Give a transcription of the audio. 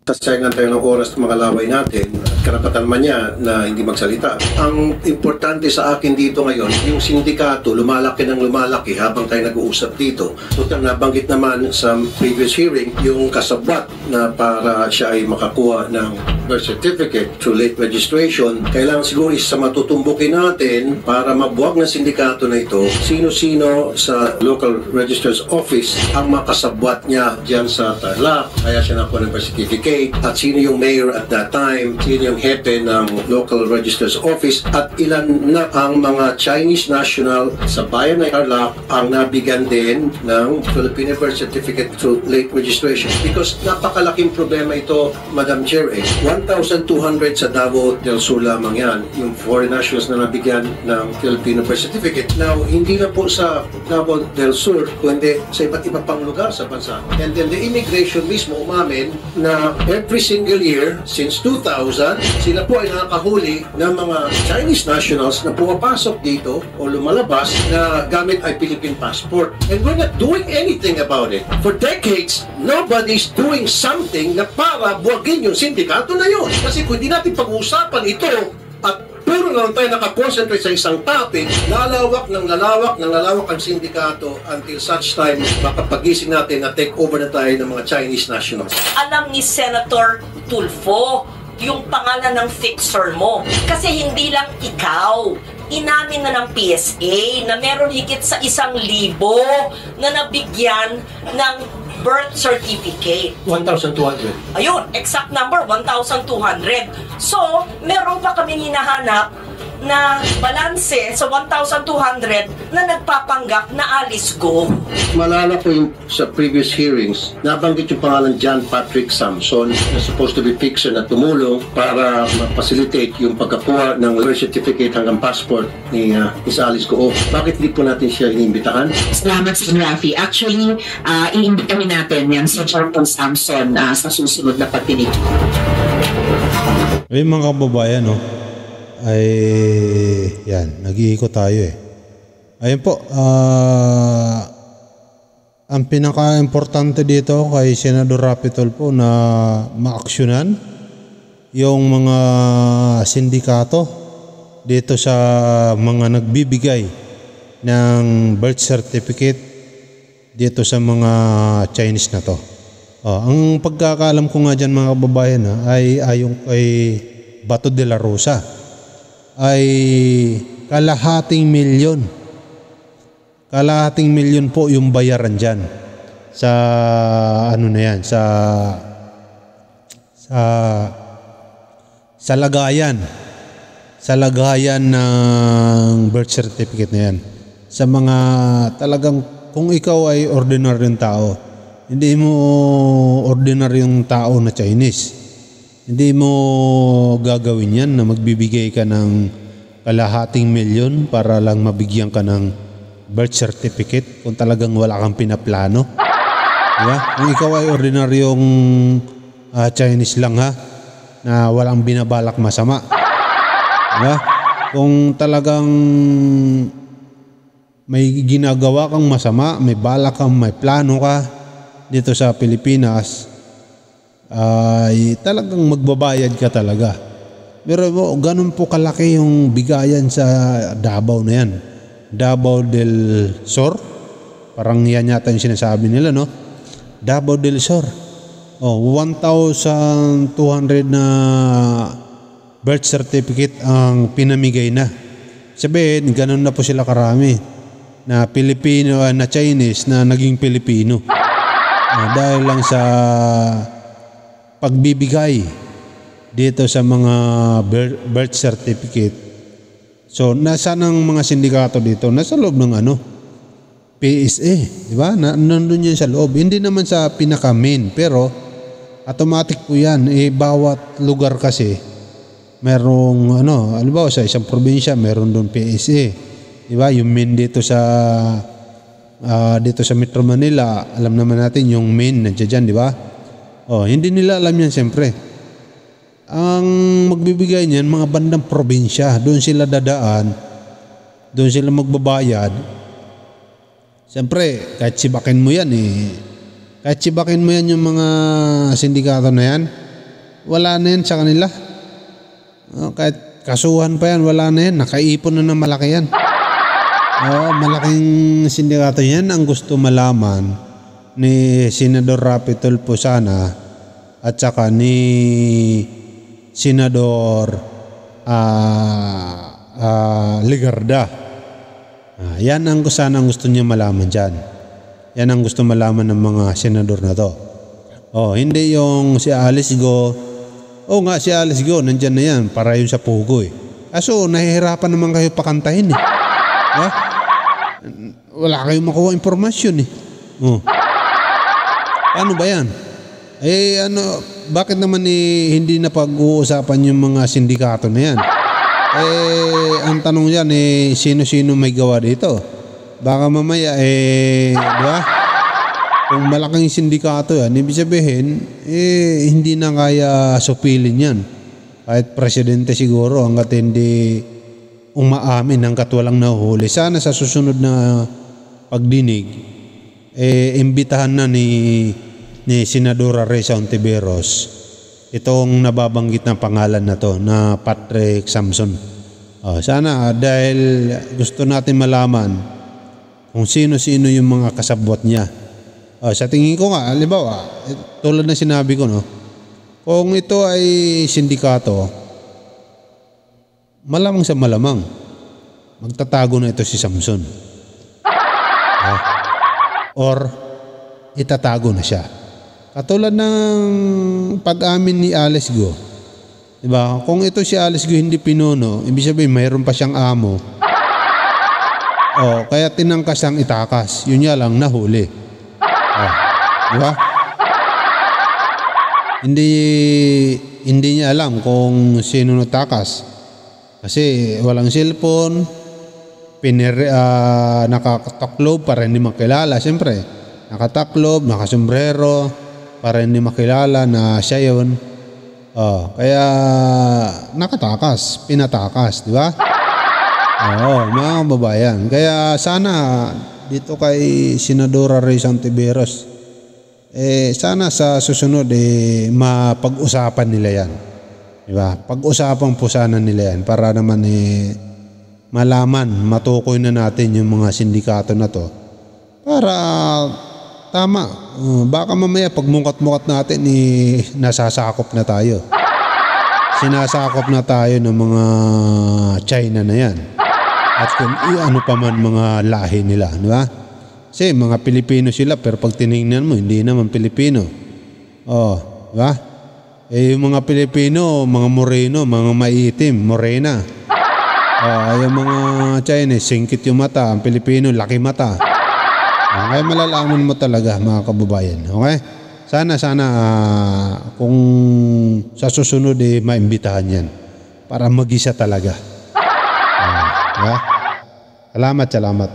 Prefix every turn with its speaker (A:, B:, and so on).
A: Sasayangan tayo ng oras ng mga laway natin at karapatan man niya na hindi magsalita. Ang importante sa akin dito ngayon, yung sindikato lumalaki ng lumalaki habang tayo nag-uusap dito. Total nabanggit naman sa previous hearing yung kasabwat na para siya ay makakuha ng birth certificate through late registration. Kailangan siguro isa matutumbukin natin para mabuwag ng sindikato na ito sino-sino sa local registrar's office ang makasabwat niya dyan sa Tarlac, kaya siya nakuha ng birth certificate, at sino yung mayor at that time, sino yung hepe ng local registrar's office, at ilan na ang mga Chinese national sa bayan ng Tarlac ang nabigyan din ng Filipino birth certificate through late registration. Because napakalaking problema ito, Madam Chair, 1,200 sa Davao del Sur lamang yan, yung foreign nationals na nabigyan ng Filipino birth certificate. Now, hindi na po sa Davao del Sur, kundi sa iba't iba pang lugar sa bansa. And then the immigration mismo umamin na every single year since 2000, sila po ay nakakahuli ng mga Chinese nationals na pumapasok dito o lumalabas na gamit ay Philippine passport. And we're not doing anything about it. For decades, nobody's doing something na para buwagin yung sindikato na yun. Kasi kung hindi natin pag-uusapan ito at puro lang tayo nakakonsentrate sa isang topic, lalawak ang sindikato until such time makapagising natin na take over na tayo ng mga Chinese nationals.
B: Alam ni Senator Tulfo yung pangalan ng fixer mo. Kasi hindi lang ikaw, inamin na ng PSA na meron higit sa 1,000 na nabigyan ng birth certificate.
A: 1,200.
B: Ayun, exact number, 1,200. So, meron pa kami hinahanap na balanse sa 1,200 na nagpapanggap na alis go.
A: Malala ko yung sa previous hearings, nabanggit yung pangalan John Patrick Samson na supposed to be fixer na tumulong para ma-facilitate yung pagkakuha ng birth certificate hanggang passport ni Miss Alice Go. Bakit di po natin siya inimbitahan?
C: Salamat sa Rafi. Actually, iimbitahin natin yan sa John Samson sa susunod na pagtinig.
D: Ay mga kababayan, no? Ay yan, nag-iikot tayo Ayun po, ang pinaka-importante dito kay Senador Rafi Tulfo na maaksyonan yung mga sindikato dito sa mga nagbibigay ng birth certificate dito sa mga Chinese na to. Ang pagkakaalam ko nga dyan mga kababayan ay ayon kay Bato de la Rosa ay kalahating milyon po yung bayaran dyan sa ano na yan, sa lagayan ng birth certificate na yan. Sa mga talagang kung ikaw ay ordinaryong tao, hindi mo ordinaryong tao na Chinese, hindi mo gagawin yan na magbibigay ka ng kalahating milyon para lang mabigyan ka ng birth certificate kung talagang wala kang pinaplano. Diba? Kung ikaw ay ordinaryong Chinese lang na walang binabalak masama. Diba? Kung talagang may ginagawa kang masama, may balak kang, may plano ka dito sa Pilipinas, ay talagang magbabayad ka talaga. Pero ganun po kalaki yung bigayan sa Davao na yan. Davao del Sur. Parang yan yata yung sinasabi nila, no? Davao del Sur. 1,200 na birth certificate ang pinamigay na. Sabihin, ganun na po sila karami na Pilipino, na Chinese na naging Pilipino. Dahil lang sa pagbibigay dito sa mga birth certificate. So, nasa ng mga sindikato dito? Nasa loob ng PSA, di ba? Nandun yun sa loob. Hindi naman sa pinaka-main, pero automatic po yan. Bawat lugar kasi merong ba sa isang probinsya meron doon PSA. Di ba? Yung main dito sa Metro Manila, alam naman natin yung main nandiyan dyan, di ba? Hindi nila alam yan siyempre. Ang magbibigay niyan, mga bandang probinsya, doon sila dadaan, doon sila magbabayad. Siyempre, kahit sibakin mo yan yung mga sindikato na yan, wala na yan sa kanila. Kahit kasuhan pa yan, wala na yan. Nakaipon na ng malaki yan. Malaking sindikato yan. Ang gusto malaman ni Senador Rapi Tulfo sana at saka ni Senador Ligarda. Yan ang sana ang gusto niya malaman dyan. Yan ang gusto malaman ng mga senador na to. Hindi yung si Alice Go. Nga si Alice Go, nandyan na yan para yun sa Pugo eh. Kaso nahihirapan naman kayo pakantahin eh. Wala kayong makuha impormasyon eh. Ano ba yan? Bakit naman hindi na pag-uusapan yung mga sindikato na yan? Ang tanong yan sino-sino may gawa dito? Baka mamaya di ba? Kung malaking sindikato yan, ibig sabihin hindi na kaya supilin yan. Kahit presidente siguro hanggat hindi umaamin hanggat walang nahuhuli. Sana sa susunod na pagdinig imbitahan na ni Senadora Risa Hontiveros itong nababanggit na pangalan na to na Patrick Samson. Sana dahil gusto natin malaman kung sino-sino yung mga kasabwat niya. Sa tingin ko nga, halimbawa, tulad na sinabi ko, kung ito ay sindikato, malamang sa malamang, magtatago na ito si Samson. Or, itatago na siya. Katulad ng pag-amin ni Alice Go. Diba? Kung ito si Alice Go hindi pinuno, ibig sabihin mayroon pa siyang amo. Kaya tinangkas ang itakas. Yun niya lang nahuli. Diba? Hindi niya alam kung sino natakas. Kasi walang cellphone, nakataklob para hindi makilala. Siyempre, nakataklob, nakasombrero, para hindi makilala na siya yun. Kaya nakatakas, pinatakas, di ba? Mga kababayan. Kaya sana dito kay Senadora Risa Hontiveros, sana sa susunod mapag-usapan nila yan. Diba? Pag-usapan po sana nila yan para naman malaman, matukoy na natin yung mga sindikato na to. Para tama. Baka mamaya pag mukat-mukat natin nasasakop na tayo. Sinasakop na tayo ng mga China na yan. At kung ano pa man mga lahi nila, di ba? Kasi mga Pilipino sila pero pag tinignan mo hindi naman Pilipino. Di ba? Yung mga Pilipino, mga Moreno, mga maitim, morena. Yung mga Chinese, singkit yung mata, ang Pilipino, laki mata. Kaya malalaman mo talaga mga kababayan. Okay? Sana kung sa susunod maimbitahan yan para mag-isa talaga. Salamat.